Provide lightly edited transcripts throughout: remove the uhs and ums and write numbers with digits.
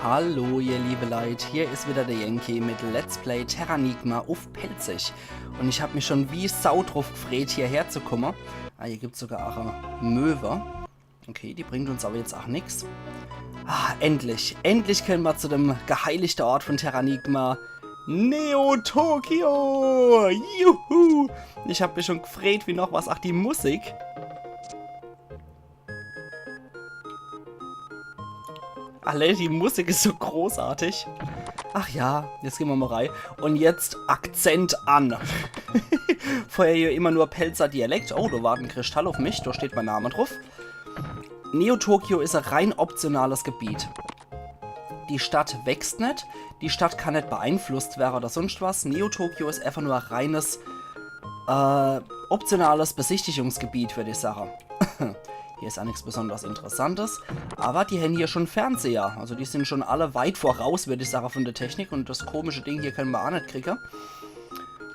Hallo ihr liebe Leute, hier ist wieder der Yankee mit Let's Play Terranigma auf Pelzig. Und ich habe mich schon wie Sau drauf gefreut, hierher zu kommen. Ah, hier gibt es sogar auch eine Möwe. Okay, die bringt uns aber jetzt auch nichts. Ah, endlich. Endlich können wir zu dem geheiligten Ort von Terranigma. Neo-Tokio! Juhu! Ich habe mich schon gefreut wie noch was. Ach, die Musik. Alle, die Musik ist so großartig. Ach ja, jetzt gehen wir mal rein. Und jetzt Akzent an. Vorher hier immer nur Pelzer Dialekt. Oh, da war ein Kristall auf mich, da steht mein Name drauf. Neo-Tokio ist ein rein optionales Gebiet. Die Stadt wächst nicht, die Stadt kann nicht beeinflusst werden oder sonst was. Neo-Tokio ist einfach nur ein reines, optionales Besichtigungsgebiet, würde ich sagen. Hier ist auch nichts besonders Interessantes, aber die haben hier schon Fernseher. Also die sind schon alle weit voraus, würde ich sagen, von der Technik. Und das komische Ding hier können wir auch nicht kriegen.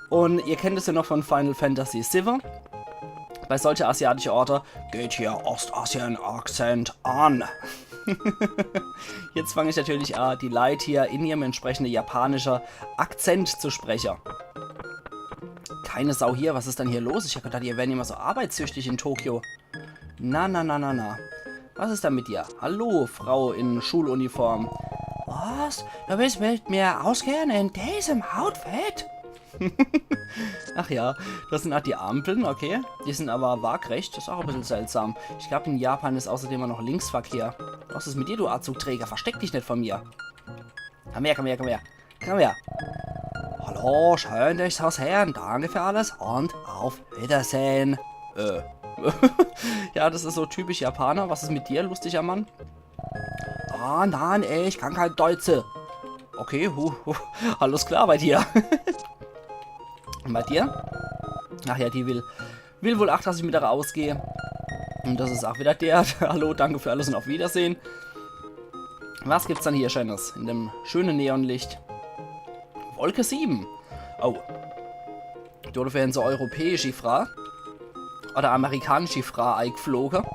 Und ihr kennt es ja noch von Final Fantasy VII. Bei solchen asiatischen Orten geht hier Ostasien-Akzent an. Jetzt fange ich natürlich an, die Leute hier in ihrem entsprechenden japanischen Akzent zu sprechen. Keine Sau hier, was ist denn hier los? Ich habe gedacht, ihr wären immer so arbeitssüchtig in Tokio. Na. Was ist da mit dir? Hallo, Frau in Schuluniform. Was? Du willst mit mir ausgehen in diesem Outfit? Ach ja, das sind halt die Ampeln, okay. Die sind aber waagrecht, das ist auch ein bisschen seltsam. Ich glaube, in Japan ist außerdem immer noch Linksverkehr. Was ist mit dir, du Anzugträger? Versteck dich nicht von mir. Komm her. Komm her. Hallo, schön, dich zu sehen. Danke für alles und auf Wiedersehen. Ja, das ist so typisch Japaner. Was ist mit dir, lustiger Mann? Ah, nein, ey, ich kann kein Deutsche. Okay, alles klar bei dir. Und bei dir? Ach ja, die will wohl auch, dass ich mit der rausgehe. Und das ist auch wieder der. Hallo, danke für alles und auf Wiedersehen. Was gibt's dann hier Schönes? In dem schönen Neonlicht. Wolke 7. Oh. Du wären so europäische Frau. Oder amerikanische Frau eingeflogen.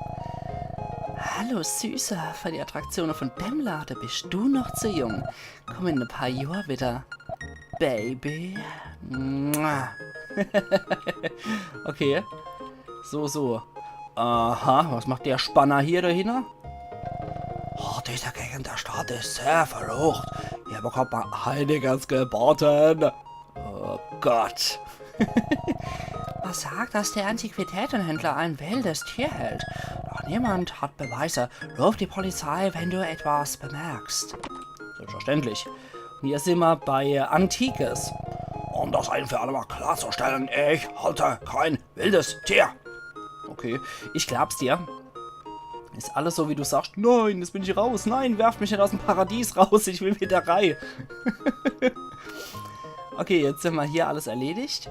Hallo Süße, für die Attraktionen von dem Laden bist du noch zu jung. Komm in ein paar Jahren wieder. Baby. Okay. So. Aha, was macht der Spanner hier dahinter? Oh, dieser Gegend der Stadt ist sehr verrucht. Hier bekommt man einiges geboten. Oh Gott. Was sagt, dass der Antiquitätenhändler ein wildes Tier hält? Doch niemand hat Beweise. Ruf die Polizei, wenn du etwas bemerkst. Selbstverständlich. Und hier sind wir bei Antikes. Um das ein für alle Mal klarzustellen, ich halte kein wildes Tier. Okay, ich glaub's dir. Ist alles so, wie du sagst? Nein, jetzt bin ich raus. Nein, werft mich nicht aus dem Paradies raus. Ich will wieder rein. Okay, jetzt sind wir hier alles erledigt.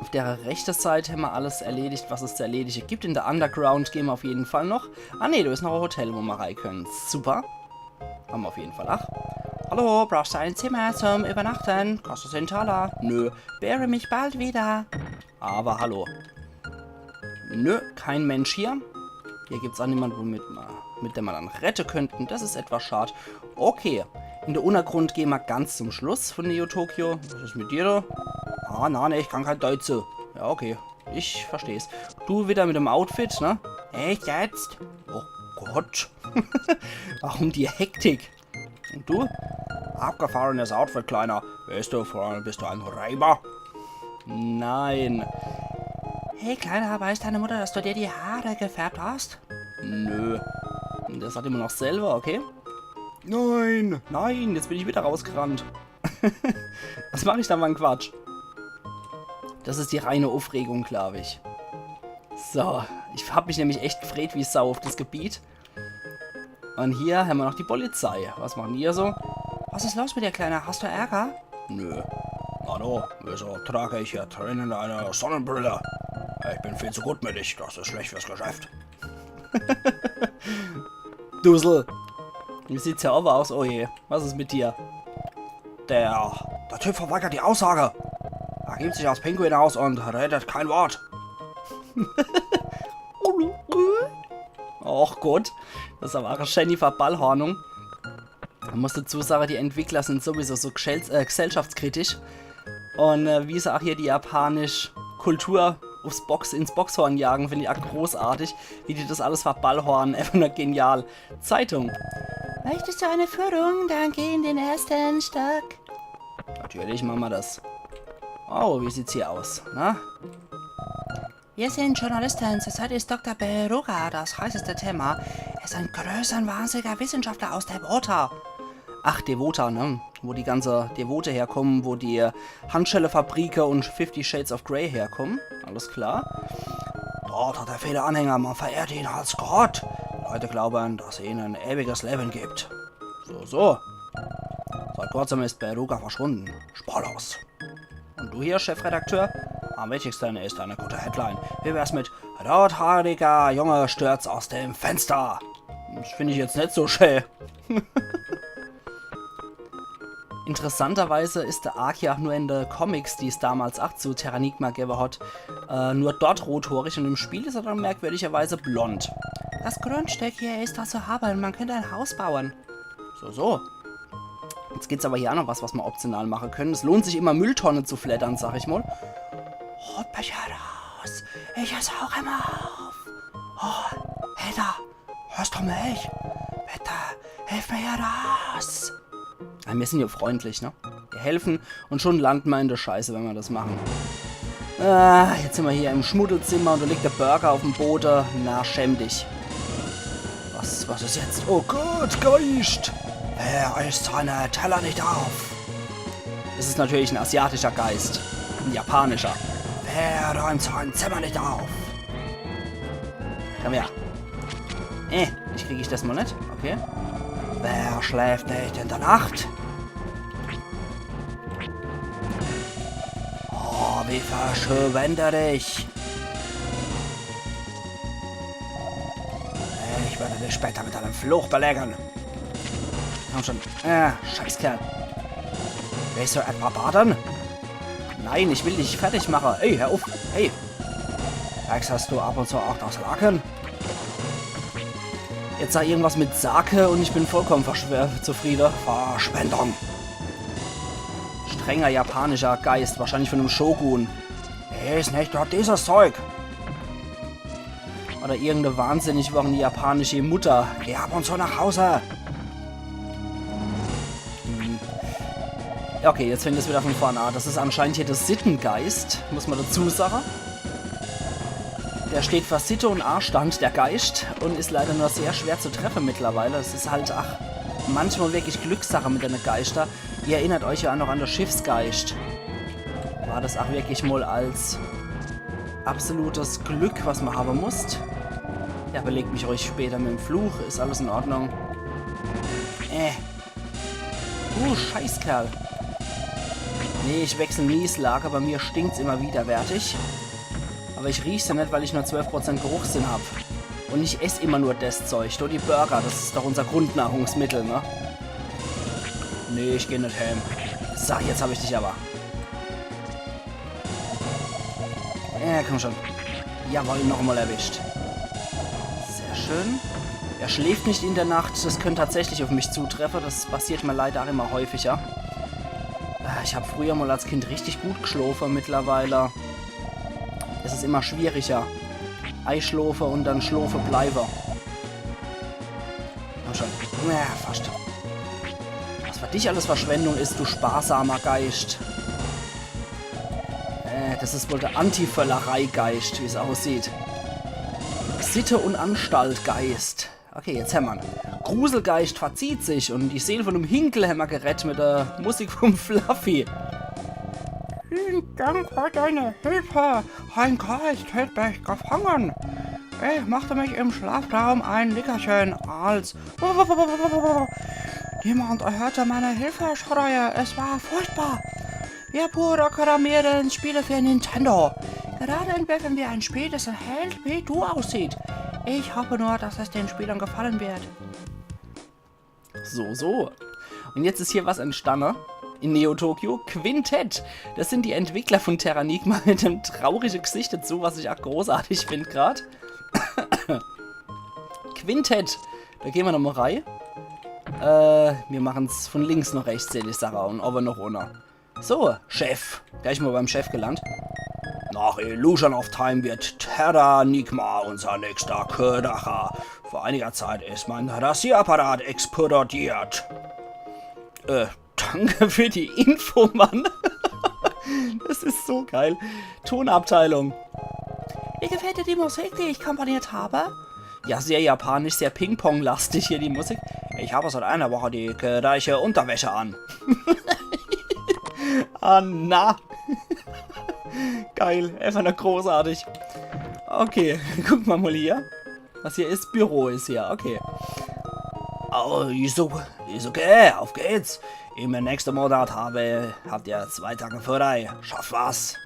Auf der rechten Seite haben wir alles erledigt, was es zu erledigen gibt. In der Underground gehen wir auf jeden Fall noch. Ah ne, da ist noch ein Hotel, wo wir rein können. Super. Haben wir auf jeden Fall. Ach. Hallo, brauchst du ein Zimmer zum Übernachten? Kostet 10 $. Nö, wäre mich bald wieder. Aber hallo. Nö, kein Mensch hier. Hier gibt es auch niemanden, mit dem wir dann retten könnten. Das ist etwas schade. Okay, in der Untergrund gehen wir ganz zum Schluss von Neo-Tokio. Was ist mit dir da? Ah, nein, ich kann kein Deutsche. Ja, okay. Ich versteh's. Du wieder mit dem Outfit, ne? Echt jetzt? Oh Gott. Warum die Hektik? Und du? Abgefahrenes Outfit, Kleiner. Weißt du, vor allem bist du ein Reiber? Nein. Hey, Kleiner, weiß deine Mutter, dass du dir die Haare gefärbt hast? Nö. Das hat immer noch selber, okay? Nein, jetzt bin ich wieder rausgerannt. Was mache ich da, mein Quatsch? Das ist die reine Aufregung, glaube ich. So, ich habe mich nämlich echt gefreut wie Sau auf das Gebiet. Und hier haben wir noch die Polizei. Was machen die hier so? Was ist los mit dir, Kleiner? Hast du Ärger? Nö. Hallo, wieso trage ich hier drinnen eine Sonnenbrille? Ich bin viel zu gut mit dich. Das ist schlecht fürs Geschäft. Dusel. Wie sieht's ja aber aus? Oh je. Was ist mit dir? Der Typ verweigert die Aussage. Er gibt sich als Pinguin aus und redet kein Wort. Och Gott. Das ist aber eine Jennifer Ballhornung. Man muss dazu sagen, die Entwickler sind sowieso so gesellschaftskritisch. Und wie sie auch hier die japanische Kultur ins Boxhorn jagen, finde ich auch großartig. Wie die das alles verballhornen, einfach nur genial. Zeitung. Möchtest du eine Führung? Dann geh in den ersten Stock. Natürlich machen wir das. Oh, wie sieht's hier aus? Na? Wir sind Journalisten. Zurzeit ist Dr. Beruga das heißeste Thema. Er ist ein größer und wahnsinniger Wissenschaftler aus Devota. Ach, Devota, ne? Wo die ganze Devote herkommen, wo die Handschellefabrike und 50 Shades of Grey herkommen. Alles klar. Dort hat er viele Anhänger, man verehrt ihn als Gott. Die Leute glauben, dass er ihnen ein ewiges Leben gibt. So. Seit kurzem ist Beruga verschwunden. Spurlos. Und du hier, Chefredakteur? Am wichtigsten ist eine gute Headline. Wie wär's mit rothaariger Junge stürzt aus dem Fenster? Das finde ich jetzt nicht so schön. Interessanterweise ist der Ark ja nur in den Comics, die es damals auch zu Terranigma gegeben hat, nur dort rothaarig und im Spiel ist er dann merkwürdigerweise blond. Das Grundstück hier ist da zu haben, man könnte ein Haus bauen. So. Jetzt gibt's aber hier auch noch was wir optional machen können. Es lohnt sich immer Mülltonne zu flattern, sag ich mal. Holt mich heraus, ich esse auch immer auf. Oh, hey da, hörst du mich? Bitte, hilf mir heraus. Ja, wir sind ja freundlich, ne? Wir helfen und schon landen wir in der Scheiße, wenn wir das machen. Jetzt sind wir hier im Schmuddelzimmer und da liegt der Burger auf dem Boden. Na, schäm dich. Was ist jetzt? Oh Gott, Geist! Er isst seine Teller nicht auf. Es ist natürlich ein asiatischer Geist. Ein japanischer. Wer räumt sein Zimmer nicht auf? Komm her. Ich kriege das mal nicht. Okay. Wer schläft nicht in der Nacht? Oh, wie verschwenderisch. Ich werde dich später mit einem Fluch belägen. Komm schon. Scheißkerl. Willst du etwa baden? Nein, ich will dich fertig machen. Ey, hör auf. Hey. Wechselst du ab und zu auch das Laken? Jetzt sag irgendwas mit Sake und ich bin vollkommen zufrieden. Verschwendung. Strenger japanischer Geist, wahrscheinlich von einem Shogun. Ist nicht dort dieses Zeug. Oder irgendeine wahnsinnig japanische Mutter. Geh ab und zu nach Hause. Okay, jetzt fängt es wieder von vorne an. Das ist anscheinend hier der Sittengeist, muss man dazu sagen. Der steht für Sitte und Anstand, der Geist, und ist leider nur sehr schwer zu treffen mittlerweile. Es ist halt, manchmal wirklich Glückssache mit den Geister. Ihr erinnert euch ja auch noch an den Schiffsgeist. War das auch wirklich mal als absolutes Glück, was man haben muss? Ja, belegt mich ruhig später mit dem Fluch. Ist alles in Ordnung? Scheißkerl. Nee, ich wechsle nie das Lager. Bei mir stinkt's immer widerwärtig. Aber ich riech's ja nicht, weil ich nur 12% Geruchssinn habe. Und ich esse immer nur das Zeug. Nur die Burger, das ist doch unser Grundnahrungsmittel, ne? Nee, ich geh nicht heim. So, jetzt habe ich dich aber. Komm schon. Jawohl, noch einmal erwischt. Sehr schön. Er schläft nicht in der Nacht. Das könnte tatsächlich auf mich zutreffen. Das passiert mir leider auch immer häufiger. Ich habe früher mal als Kind richtig gut geschlafen. Mittlerweile ist es immer schwieriger. Einschlafen und dann schlafen bleiben. Komm schon. Fast. Was für dich alles Verschwendung ist, du sparsamer Geist. Das ist wohl der Anti-Völlerei-Geist, wie es aussieht. Sitte und Anstalt-Geist. Okay, jetzt hämmern. Gruselgeist verzieht sich und die Seele von einem Hinkelhämmer gerettet mit der Musik vom Fluffy. Vielen Dank für deine Hilfe. Ein Geist hält mich gefangen. Ich machte mich im Schlafraum ein Nickerchen als... Niemand erhörte meine Hilfeschreie. Es war furchtbar. Wir programmieren Spiele für Nintendo. Gerade entwickeln wir ein Spiel, das erhält, wie du aussieht. Ich hoffe nur, dass es den Spielern gefallen wird. So. Und jetzt ist hier was entstanden. In Neo Tokyo. Quintett. Das sind die Entwickler von Terranigma mit einem traurigen Gesicht dazu, was ich auch großartig finde gerade. Quintett. Da gehen wir nochmal rein. Wir machen es von links nach rechts, sehe ich Sarah, und aber noch ohne. So, Chef. Gleich mal beim Chef gelandet. Nach Illusion of Time wird Terranigma unser nächster Ködercher. Vor einiger Zeit ist mein Rasierapparat explodiert. Danke für die Info, Mann. Das ist so geil. Tonabteilung. Wie gefällt dir die Musik, die ich komponiert habe? Ja, sehr japanisch, sehr Ping-Pong-lastig hier die Musik. Ich habe seit einer Woche die gleiche Unterwäsche an. Ah, na. Geil, einfach nur großartig. Okay, guck mal hier. Was hier ist, Büro ist hier, okay. Oh, ist okay, auf geht's. Im nächsten Monat habt ihr 2 Tage frei. Schaff was.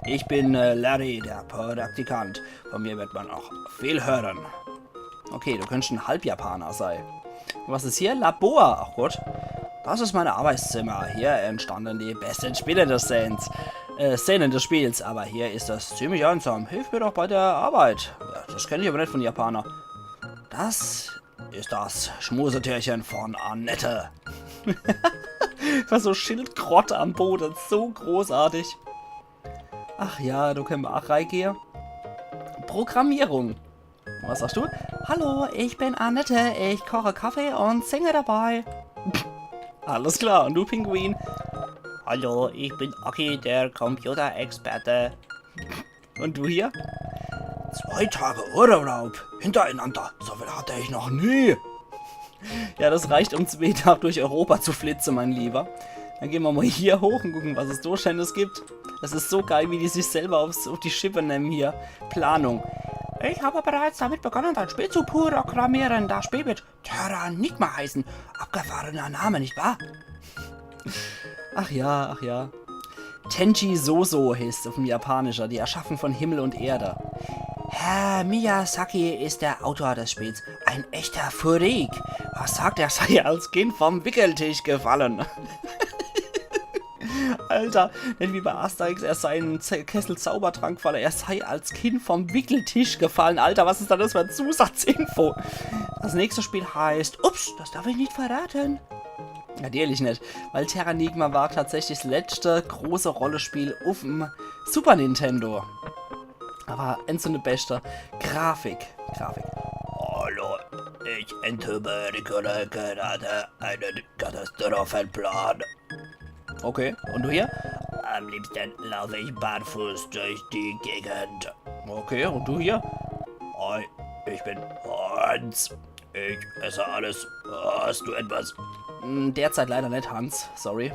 Ich bin Larry, der Praktikant. Von mir wird man auch viel hören. Okay, du könntest ein Halbjapaner sein. Was ist hier? Labor. Ach Gott. Das ist mein Arbeitszimmer. Hier entstanden die besten Szenen des Spiels. Aber hier ist es ziemlich einsam. Hilf mir doch bei der Arbeit. Ja, das kenne ich aber nicht von Japaner. Das ist das Schmusetierchen von Annette. Was so Schildkrott am Boden. So großartig. Ach ja, du kennst auch Reiki. Programmierung. Was sagst du? Hallo, ich bin Annette. Ich koche Kaffee und singe dabei. Alles klar, und du, Pinguin? Hallo, ich bin Aki, der Computerexperte. Und du hier? 2 Tage Urlaub hintereinander. So viel hatte ich noch nie. Ja, das reicht, um 2 Tage durch Europa zu flitzen, mein Lieber. Dann gehen wir mal hier hoch und gucken, was es Durchschnittes gibt. Das ist so geil, wie die sich selber auf die Schippe nehmen hier. Planung. Ich habe bereits damit begonnen, ein Spiel zu programmieren. Das Spiel wird Terranigma heißen. Abgefahrener Name, nicht wahr? Ach ja, ach ja. Tenchi Soso heißt auf dem Japanischer, die Erschaffen von Himmel und Erde. Herr Miyazaki ist der Autor des Spiels. Ein echter Freak. Was sagt er, sei als Kind vom Wickeltisch gefallen? Alter, nicht wie bei Asterix, er sei ein Kessel Zaubertrank, weil er sei als Kind vom Wickeltisch gefallen. Alter, was ist da das für ein Zusatzinfo? Das nächste Spiel heißt, ups, das darf ich nicht verraten. Natürlich nicht, weil Terranigma war tatsächlich das letzte große Rollenspiel auf dem Super Nintendo. Aber eine beste Grafik. Hallo, ich entübe gerade einen Katastrophenplan. Okay, und du hier? Am liebsten laufe ich barfuß durch die Gegend. Okay, und du hier? Hi, ich bin Hans. Ich esse alles. Hast du etwas? Derzeit leider nicht, Hans. Sorry.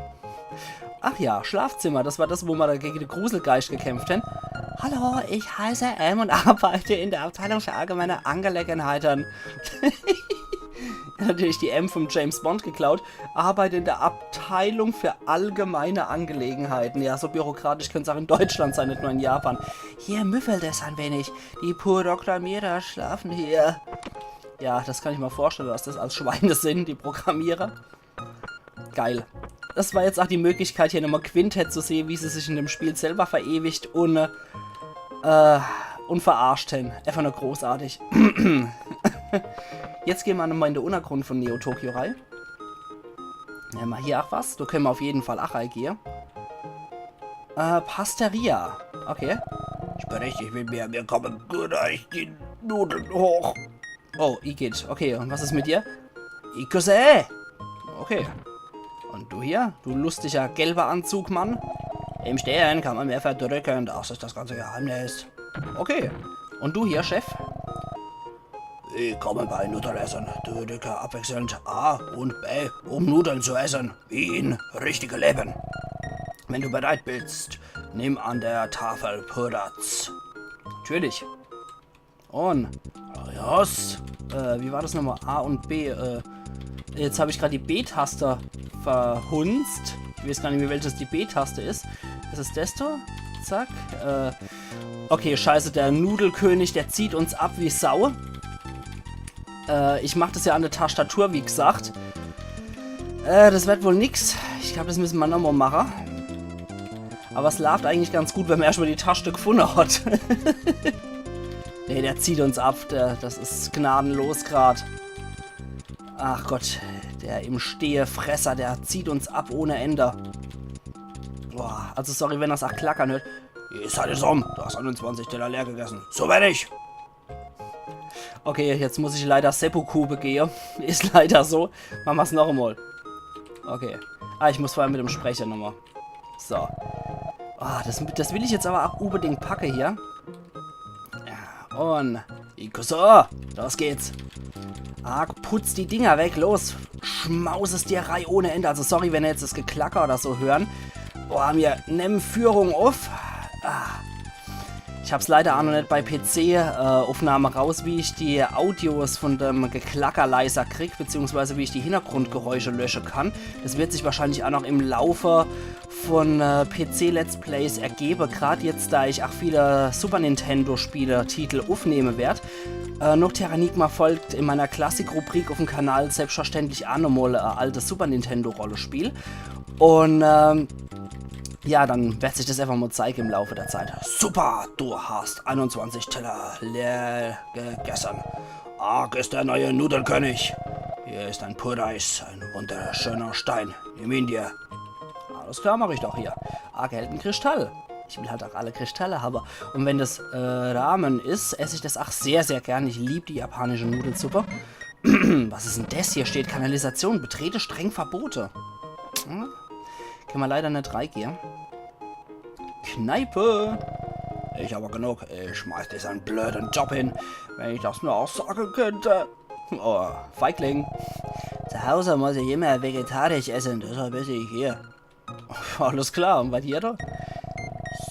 Ach ja, Schlafzimmer. Das war das, wo wir gegen den Gruselgeist gekämpft haben. Hallo, ich heiße M und arbeite in der Abteilung für allgemeine Angelegenheiten. Natürlich die M vom James Bond geklaut, arbeitet in der Abteilung für allgemeine Angelegenheiten. Ja, so bürokratisch könnte es auch in Deutschland sein, nicht nur in Japan. Hier müffelt es ein wenig. Die Programmierer schlafen hier. Ja, das kann ich mir vorstellen, dass das als Schweine sind, die Programmierer. Geil. Das war jetzt auch die Möglichkeit, hier nochmal Quintett zu sehen, wie sie sich in dem Spiel selber verewigt und verarscht haben. Einfach nur großartig. Jetzt gehen wir nochmal in den Untergrund von Neo Tokyo rein. Ja, mal hier auch was. Da können wir auf jeden Fall auch reingehen. Pasteria. Okay. Ich bin richtig mit mir kommen gleich die Nudeln hoch. Oh, Igitt. Okay, und was ist mit dir? Ikuse. Okay. Und du hier? Du lustiger gelber Anzug, Mann. Im Stern kann man mehr verdrücken. Das ist das ganze Geheimnis. Okay. Und du hier, Chef? Ich komme bei Nudelessen. Drücke abwechselnd A und B, um Nudeln zu essen. Wie in richtige Leben. Wenn du bereit bist, nimm an der Tafel Platz. Natürlich. Und yes. Wie war das nochmal? A und B. Jetzt habe ich gerade die B-Taste verhunzt. Ich weiß gar nicht mehr, welches die B-Taste ist. Ist es das da? Zack. Okay, scheiße, der Nudelkönig, der zieht uns ab wie Sau. Ich mache das ja an der Tastatur, wie gesagt. Das wird wohl nix. Ich glaube, das müssen wir nochmal machen. Aber es läuft eigentlich ganz gut, wenn man erstmal die Taste gefunden hat. Nee, der zieht uns ab. Das ist gnadenlos gerade. Ach Gott, der im Stehefresser, der zieht uns ab ohne Ende. Boah, also sorry, wenn das auch klackern hört. Ist alles um. Du hast 21 Teller leer gegessen. So wenig. Okay, jetzt muss ich leider Seppuku begehen. Ist leider so. Machen wir es noch einmal. Okay. Ah, ich muss vorher mit dem Sprecher nochmal. So. Ah, das will ich jetzt aber auch unbedingt packen hier. Ja, und... Ikuso, los geht's. Ah, putz die Dinger weg, los. Schmaus es dir rein ohne Ende. Also sorry, wenn ihr jetzt das Geklacker oder so hören. Boah, wir nehmen Führung auf. Ah. Ich habe es leider auch noch nicht bei PC-Aufnahme raus, wie ich die Audios von dem Geklacker leiser kriege, beziehungsweise wie ich die Hintergrundgeräusche löschen kann. Das wird sich wahrscheinlich auch noch im Laufe von PC-Let's Plays ergeben, gerade jetzt, da ich auch viele Super Nintendo-Spiele-Titel aufnehmen werde. Noch Terranigma folgt in meiner Klassik-Rubrik auf dem Kanal selbstverständlich auch nochmal ein altes Super Nintendo-Rollenspiel. Und ja, dann wird sich das einfach mal zeigen im Laufe der Zeit. Super, du hast 21 Teller leer gegessen. Arg ist der neue Nudelkönig. Hier ist ein Pureis, ein wunderschöner Stein. Nimm ihn dir. Alles klar, mache ich doch hier. Arg hält einen Kristall. Ich will halt auch alle Kristalle haben. Und wenn das Ramen ist, esse ich das auch sehr, sehr gern. Ich liebe die japanische Nudelsuppe. Was ist denn das? Hier steht Kanalisation. Betrete streng Verbote. Hm? Können wir leider nicht reingehen. Kneipe. Ich habe genug. Ich schmeiß diesen blöden Job hin. Wenn ich das nur auch sagen könnte. Oh, Feigling. Zu Hause muss ich immer vegetarisch essen. Deshalb esse ich hier. Alles klar. Und bei dir da?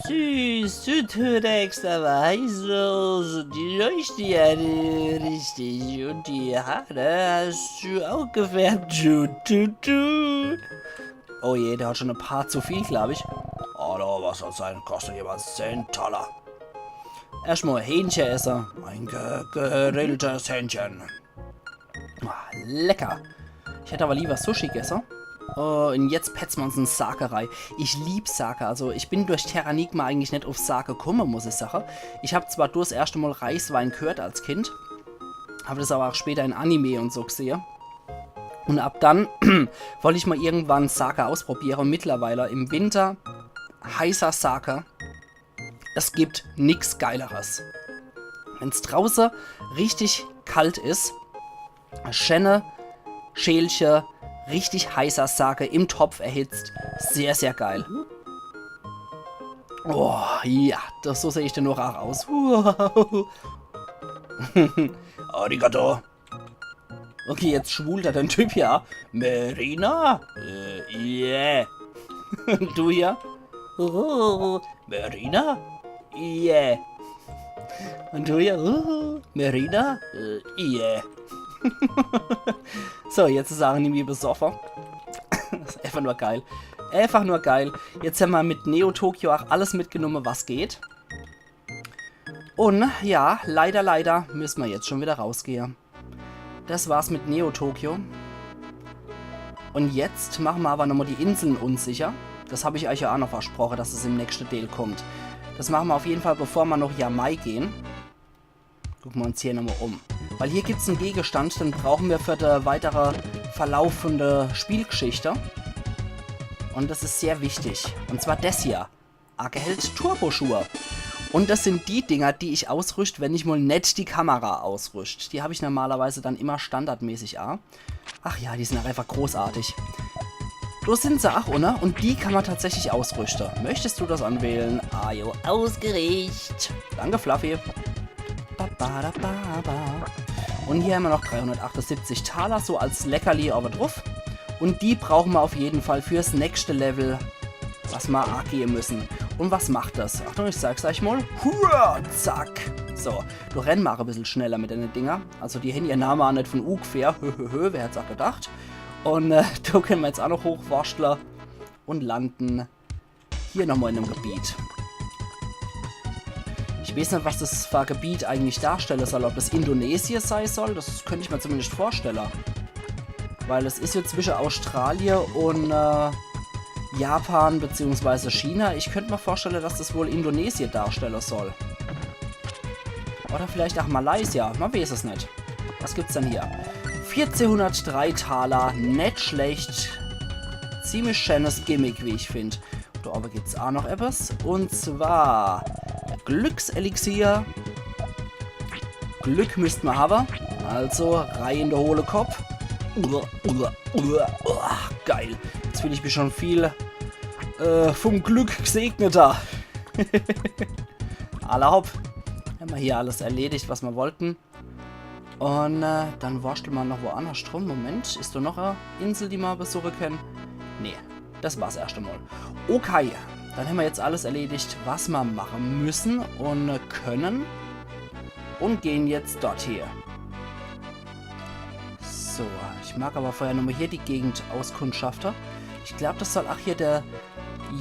Süß, du tut extra Weißsoße. Die riecht ja richtig. Und die Haare hast du auch gefärbt. Oh je, der hat schon ein paar zu viel, glaube ich. Hallo, was soll sein? Kostet jeweils 10 $. Erstmal Hähnchen essen. Ein gegrilltes Hähnchen. Lecker. Ich hätte aber lieber Sushi gegessen. Und jetzt petzen wir uns in Sakerei. Ich liebe Sake. Also ich bin durch Terranigma eigentlich nicht auf Sake gekommen, muss ich sagen. Ich habe zwar das erste Mal Reiswein gehört als Kind. Habe das aber auch später in Anime und so gesehen. Und ab dann wollte ich mal irgendwann Sake ausprobieren. Und mittlerweile im Winter heißer Sake. Es gibt nichts Geileres. Wenn es draußen richtig kalt ist, Schenne, Schälchen, richtig heißer Sake im Topf erhitzt. Sehr, sehr geil. Oh, ja, so sehe ich denn noch auch aus. Arigato. Okay, jetzt schwult er den Typ hier. Merina? Yeah. Du hier? Merina? Yeah. Und du hier? Merina? Yeah. So, jetzt ist Anime besoffen. Das ist einfach nur geil. Einfach nur geil. Jetzt haben wir mit Neo Tokyo auch alles mitgenommen, was geht. Und ja, leider müssen wir jetzt schon wieder rausgehen. Das war's mit Neo Tokyo. Und jetzt machen wir aber nochmal die Inseln unsicher. Das habe ich euch ja auch noch versprochen, dass es im nächsten Teil kommt. Das machen wir auf jeden Fall, bevor wir noch Yamai gehen. Gucken wir uns hier nochmal um. Weil hier gibt es einen Gegenstand, den brauchen wir für den weiteren Verlauf von der Spielgeschichte. Und das ist sehr wichtig. Und zwar das hier. Argeheld Turboschuhe. Und das sind die Dinger, die ich ausrüste, wenn ich mal nicht die Kamera ausrüste. Die habe ich normalerweise dann immer standardmäßig an. Ach ja, die sind auch einfach großartig. So sind sie auch, oder? Und die kann man tatsächlich ausrüsten. Möchtest du das anwählen? Ajo, ausgerichtet. Danke, Fluffy. Und hier haben wir noch 378 Taler, so als Leckerli aber drauf. Und die brauchen wir auf jeden Fall fürs nächste Level, was wir angehen müssen. Und was macht das? Achtung, ich sag's euch mal. Hurra, zack. So, du rennst mal ein bisschen schneller mit den Dinger. Also die haben ihren Namen auch nicht von ungefähr. Wer hat's auch gedacht? Und da können wir jetzt auch noch hochwurschteln und landen hier nochmal in einem Gebiet. Ich weiß nicht, was das für ein Gebiet eigentlich darstellen soll. Ob das Indonesien sein soll, das könnte ich mir zumindest vorstellen. Weil es ist jetzt zwischen Australien und Japan bzw. China. Ich könnte mir vorstellen, dass das wohl Indonesien darstellen soll. Oder vielleicht auch Malaysia. Man weiß es nicht. Was gibt's denn hier? 1403 Taler, nicht schlecht. Ziemlich schönes Gimmick, wie ich finde. Da aber gibt es auch noch etwas. Und zwar Glückselixier. Glück müssten wir haben. Also rein in der hohle Kopf. Geil. Jetzt fühle ich mich schon viel vom Glück gesegneter. Alla hopp. Haben wir hier alles erledigt, was wir wollten. Und dann wursteln wir noch woanders drum. Moment, ist da noch eine Insel, die wir besuchen können? Nee, das war's erst einmal. Okay, dann haben wir jetzt alles erledigt, was wir machen müssen und können. Und gehen jetzt dort hier. So, ich mag aber vorher nochmal hier die Gegend auskundschafter. Ich glaube, das soll auch hier der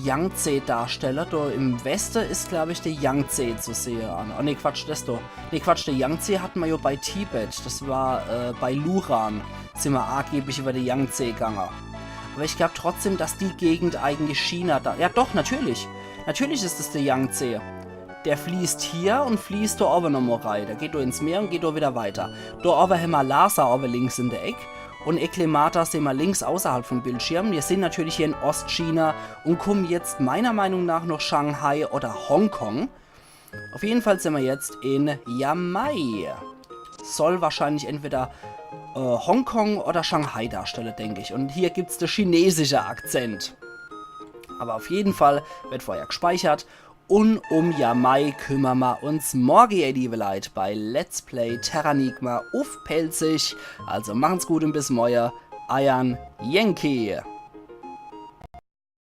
Yangtze-Darsteller. Da im Westen ist, glaube ich, der Yangtze zu sehen. Oh ne, Quatsch, das da. Ne, Quatsch, der Yangtze hatten wir ja bei Tibet. Das war bei Luran. Sind wir angeblich über die Yangtze gegangen. Aber ich glaube trotzdem, dass die Gegend eigentlich China da... Ja doch, natürlich. Natürlich ist es der Yangtze. Der fließt hier und fließt da oben nochmal rein. Der geht da ins Meer und geht da wieder weiter. Da oben haben wir Lhasa oben links in der Ecke. Und Eklemata sehen wir links außerhalb vom Bildschirm. Wir sind natürlich hier in Ostchina und kommen jetzt meiner Meinung nach noch Shanghai oder Hongkong. Auf jeden Fall sind wir jetzt in Yamai. Soll wahrscheinlich entweder Hongkong oder Shanghai darstellen, denke ich. Und hier gibt es den chinesischen Akzent. Aber auf jeden Fall wird vorher gespeichert. Und um Yamai kümmern wir uns morgen, ihr liebe Leute, bei Let's Play Terranigma auf Pelzig. Also machen's gut und bis morgen. Ayan Yankee.